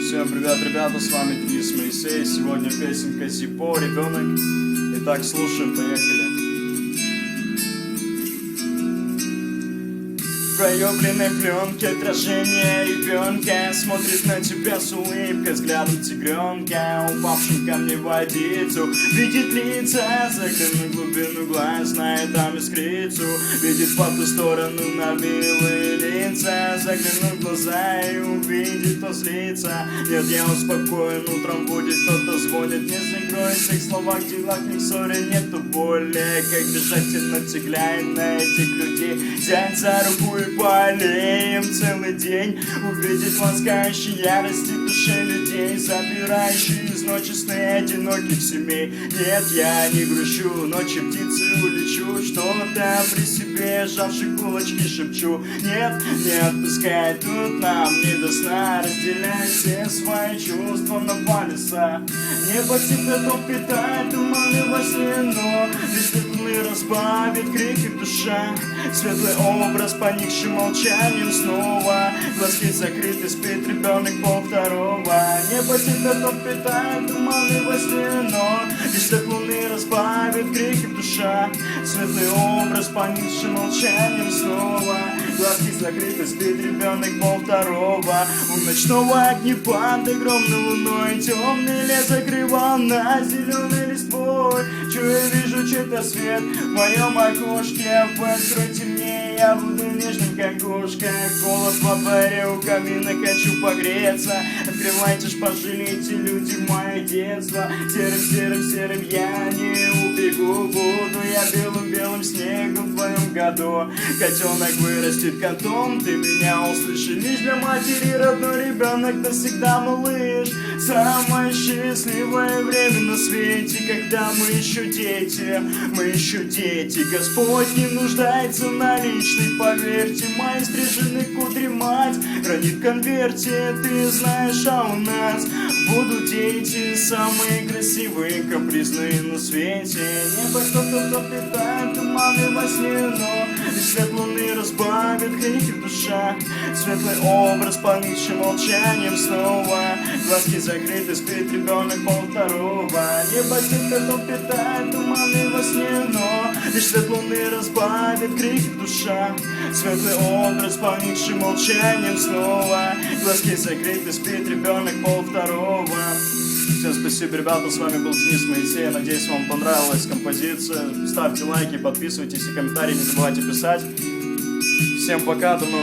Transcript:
Всем привет, ребята, с вами Денис Моисей. Сегодня песенка Зиппо, ребенок. Итак, слушаем, поехали. В проебленной пленке отражение ребенка смотрит на тебя с улыбкой, взглядом тигренка, упавшим ко мне в водицу. Видит лица, заглянув в глубину глаз, знает там искрицу. Видит по ту сторону на милые лица, заглянув в глаза и увидит, кто злится. Нет, я успокоен, утром будет кто-то звонит. Не закроется их словах, делах, ни ссоры, нету боли. Как бежать в темноте, глянь на этих людей, взять за руку и по аллеям целый день. Увидеть ласкающие ярости в душе людей, забирающие из ночи сны одиноких семей. Нет, я не грущу, ночью птицы улечу, что-то при себе, сжавши кулачки, шепчу. Нет, не отпускай, тут нам не до сна, разделяй все свои чувства на два леса. Небо теплотом питает туманы во сне, но лишь луны разбавит крики душа. Светлый образ поникшим молчанием снова, глазки закрыты, спит ребенок полвторого. Небо теплотом питает туманы во сне, но лишь свет луны разбавит крики душа. Светлый образ поникшим молчанием снова, глазки закрыты, спит ребенок полвторого. У ночного огнепад огромной луной темный лес закрывал на зеленый листвой. Чую, я вижу чей-то свет в моем окошке, откройте мне, я буду нежным, как кошка. Холод во дворе у камина, хочу погреться. Открывайте ж, пожалейте, люди, мое детство. Серым я не убегу, буду я белым снегом в твоем году. Котенок вырастет котом, ты меня услышишь. Лишь для матери родной ребенок навсегда малыш. Самое счастливое время на свете, когда мы еще дети, Господь не нуждается в наличных, поверьте. Мои стрижены кудри мать хранит в конверте, ты знаешь, а у нас будут дети, самые красивые, капризные на свете. Небо кто-то питает туманы во сне, но лишь свет луны разбавит крики душа. Светлый образ поникшим молчанием снова, глазки закрыты, спит ребенок полвторого. Небо кто-то питает туманы во сне, но лишь свет луны разбавит крики душа. Светлый образ поникшим молчанием снова, глазки закрыты, спит ребенок полвторого. Всем спасибо, ребята, с вами был Денис Моисей. Надеюсь, вам понравилась композиция. Ставьте лайки, подписывайтесь и комментарии не забывайте писать. Всем пока, до новых встреч.